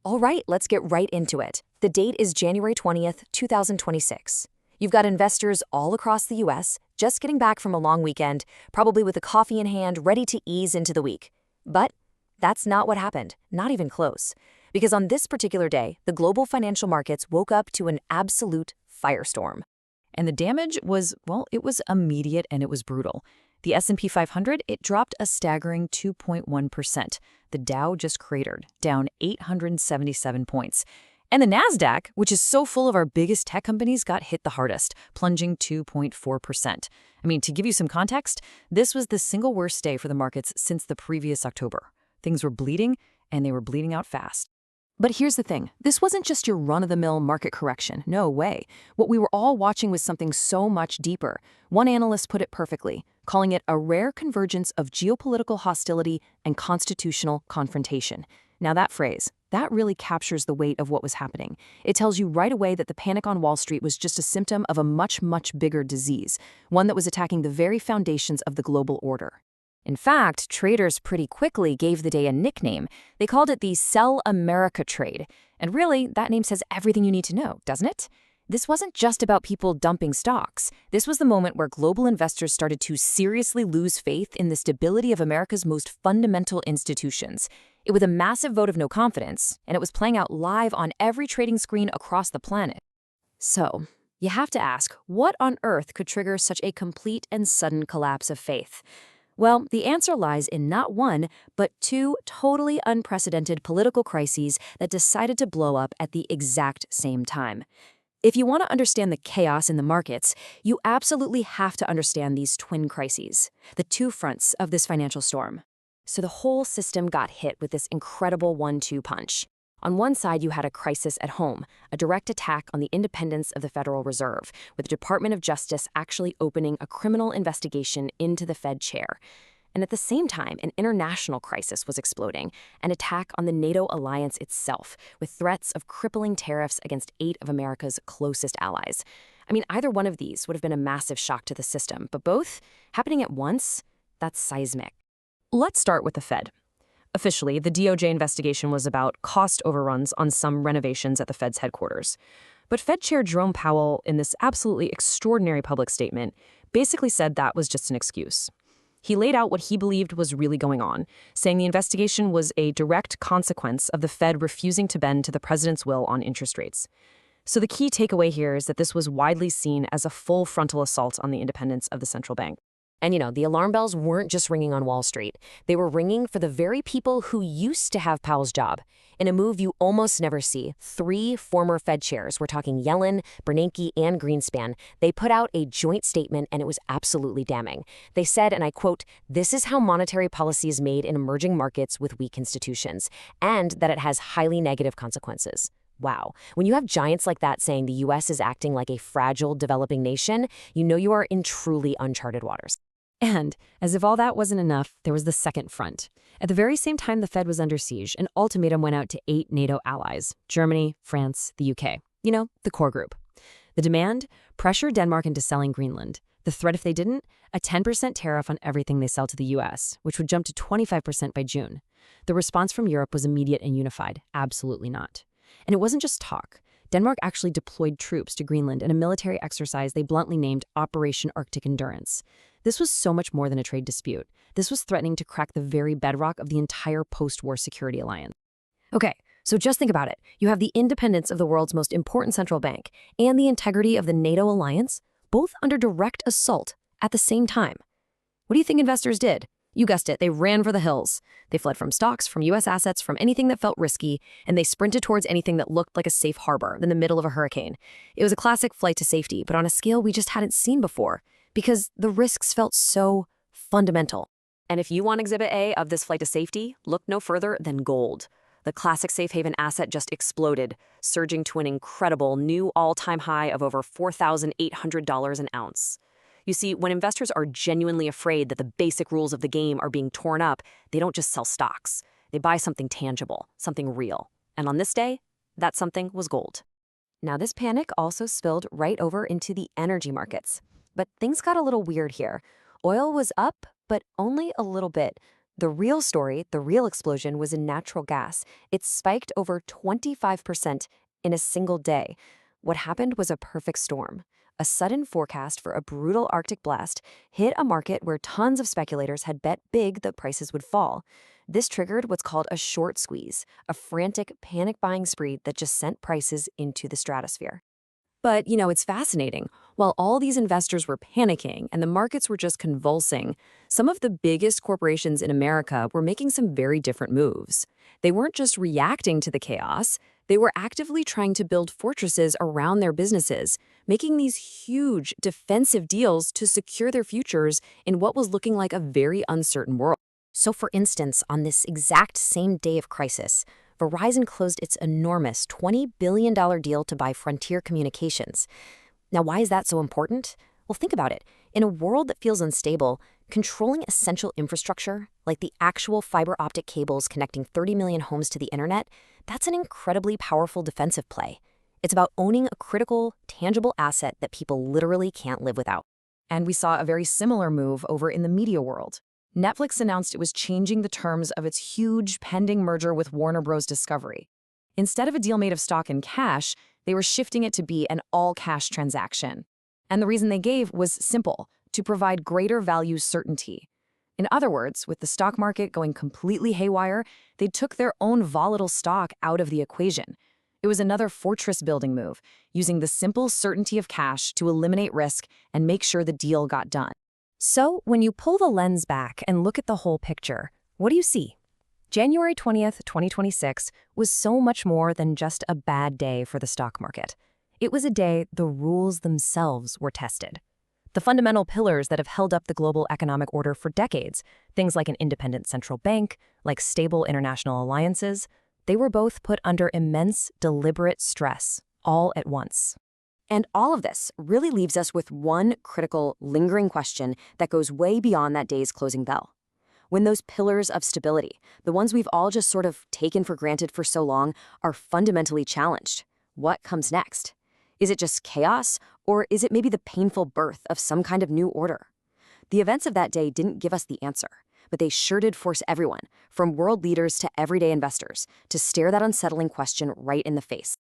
All right, let's get right into it. The date is January 20th, 2026. You've got investors all across the US just getting back from a long weekend, probably with a coffee in hand, ready to ease into the week. But that's not what happened, not even close. Because on this particular day, the global financial markets woke up to an absolute firestorm. And the damage was, well, it was immediate and it was brutal. The S&P 500, it dropped a staggering 2.1%. The Dow just cratered, down 877 points. And the Nasdaq, which is so full of our biggest tech companies, got hit the hardest, plunging 2.4%. I mean, to give you some context, this was the single worst day for the markets since the previous October. Things were bleeding, and they were bleeding out fast. But here's the thing. This wasn't just your run-of-the-mill market correction. No way. What we were all watching was something so much deeper. One analyst put it perfectly, calling it a rare convergence of geopolitical hostility and constitutional confrontation. Now that phrase, that really captures the weight of what was happening. It tells you right away that the panic on Wall Street was just a symptom of a much, much bigger disease, one that was attacking the very foundations of the global order. In fact, traders pretty quickly gave the day a nickname. They called it the Sell America trade. And really, that name says everything you need to know, doesn't it? This wasn't just about people dumping stocks. This was the moment where global investors started to seriously lose faith in the stability of America's most fundamental institutions. It was a massive vote of no confidence, and it was playing out live on every trading screen across the planet. So, you have to ask, what on earth could trigger such a complete and sudden collapse of faith? Well, the answer lies in not one, but two totally unprecedented political crises that decided to blow up at the exact same time. If you want to understand the chaos in the markets, you absolutely have to understand these twin crises, the two fronts of this financial storm. So the whole system got hit with this incredible 1-2 punch. On one side, you had a crisis at home, a direct attack on the independence of the Federal Reserve, with the Department of Justice actually opening a criminal investigation into the Fed chair. And at the same time, an international crisis was exploding, an attack on the NATO alliance itself, with threats of crippling tariffs against 8 of America's closest allies. I mean, either one of these would have been a massive shock to the system, but both happening at once, that's seismic. Let's start with the Fed. Officially, the DOJ investigation was about cost overruns on some renovations at the Fed's headquarters. But Fed Chair Jerome Powell, in this absolutely extraordinary public statement, basically said that was just an excuse. He laid out what he believed was really going on, saying the investigation was a direct consequence of the Fed refusing to bend to the president's will on interest rates. So the key takeaway here is that this was widely seen as a full frontal assault on the independence of the central bank. And the alarm bells weren't just ringing on Wall Street. They were ringing for the very people who used to have Powell's job. In a move you almost never see, 3 former Fed chairs, we're talking Yellen, Bernanke, and Greenspan, they put out a joint statement and it was absolutely damning. They said, and I quote, "This is how monetary policy is made in emerging markets with weak institutions, and that it has highly negative consequences." Wow. When you have giants like that saying the U.S. is acting like a fragile, developing nation, you know you are in truly uncharted waters. And, as if all that wasn't enough, there was the second front. At the very same time the Fed was under siege, an ultimatum went out to 8 NATO allies, Germany, France, the UK. The core group. The demand? Pressure Denmark into selling Greenland. The threat if they didn't? A 10% tariff on everything they sell to the US, which would jump to 25% by June. The response from Europe was immediate and unified. Absolutely not. And it wasn't just talk. Denmark actually deployed troops to Greenland in a military exercise they bluntly named Operation Arctic Endurance. This was so much more than a trade dispute. This was threatening to crack the very bedrock of the entire post-war security alliance. Okay, so just think about it. You have the independence of the world's most important central bank and the integrity of the NATO alliance, both under direct assault at the same time. What do you think investors did? You guessed it, they ran for the hills. They fled from stocks, from U.S. assets, from anything that felt risky, and they sprinted towards anything that looked like a safe harbor in the middle of a hurricane. It was a classic flight to safety, but on a scale we just hadn't seen before, because the risks felt so fundamental. And if you want Exhibit A of this flight to safety, look no further than gold. The classic safe haven asset just exploded, surging to an incredible new all-time high of over $4,800 an ounce. You see, when investors are genuinely afraid that the basic rules of the game are being torn up, they don't just sell stocks. They buy something tangible, something real. And on this day, that something was gold. Now, this panic also spilled right over into the energy markets. But things got a little weird here. Oil was up, but only a little bit. The real story, the real explosion, was in natural gas. It spiked over 25% in a single day. What happened was a perfect storm. A sudden forecast for a brutal Arctic blast hit a market where tons of speculators had bet big that prices would fall. This triggered what's called a short squeeze, a frantic, panic-buying spree that just sent prices into the stratosphere. But, it's fascinating. While all these investors were panicking and the markets were just convulsing, some of the biggest corporations in America were making some very different moves. They weren't just reacting to the chaos, they were actively trying to build fortresses around their businesses, making these huge defensive deals to secure their futures in what was looking like a very uncertain world. So, for instance, on this exact same day of crisis, Verizon closed its enormous $20 billion deal to buy Frontier Communications. Now, why is that so important? Well, think about it. In a world that feels unstable, controlling essential infrastructure, like the actual fiber optic cables connecting 30 million homes to the internet, that's an incredibly powerful defensive play. It's about owning a critical, tangible asset that people literally can't live without. And we saw a very similar move over in the media world. Netflix announced it was changing the terms of its huge pending merger with Warner Bros. Discovery. Instead of a deal made of stock and cash, they were shifting it to be an all-cash transaction. And the reason they gave was simple: to provide greater value certainty. In other words, with the stock market going completely haywire, they took their own volatile stock out of the equation. It was another fortress-building move, using the simple certainty of cash to eliminate risk and make sure the deal got done. So, when you pull the lens back and look at the whole picture, what do you see? January 20th, 2026 was so much more than just a bad day for the stock market. It was a day the rules themselves were tested. The fundamental pillars that have held up the global economic order for decades, things like an independent central bank, like stable international alliances, they were both put under immense, deliberate stress, all at once. And all of this really leaves us with one critical, lingering question that goes way beyond that day's closing bell. When those pillars of stability, the ones we've all just sort of taken for granted for so long, are fundamentally challenged, what comes next? Is it just chaos, or is it maybe the painful birth of some kind of new order? The events of that day didn't give us the answer, but they sure did force everyone, from world leaders to everyday investors, to stare that unsettling question right in the face.